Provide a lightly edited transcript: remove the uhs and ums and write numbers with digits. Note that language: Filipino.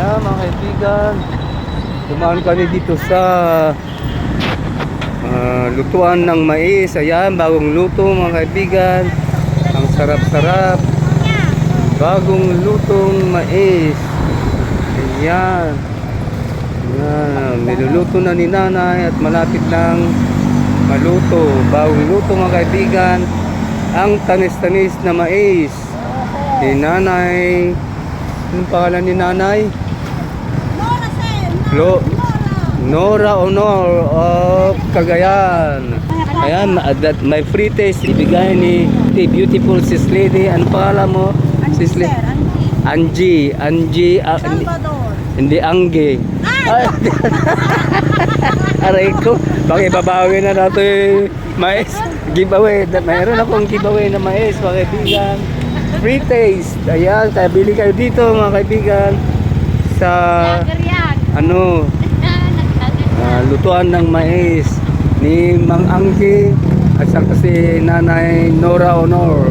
Ayan mga kaibigan, dumaan kami dito sa lutuan ng mais. Ayan, bagong luto mga kaibigan. Ang sarap-sarap, bagong lutong mais. Ayan. Ayan, niluluto na ni nanay at malapit lang maluto. Bagong luto mga kaibigan, ang tanis-tanis na mais ni nanay. Anong pangalan ni nanay? Nora Honor of Cagayan. Ayan, that my free taste ibigay ni the beautiful sis lady. Ano pangalan mo? Sis lady? Angie. Salvador. Hindi Angge. Ay. Aray ko, babawi na nato yung mais. Giveaway. Mayroon akong giveaway na mais mga kaibigan. Free taste. Ayan, kaya bili kayo dito mga kaibigan sa lutuan ng mais ni Mang Anggi at saka si Nanay Nora Honor.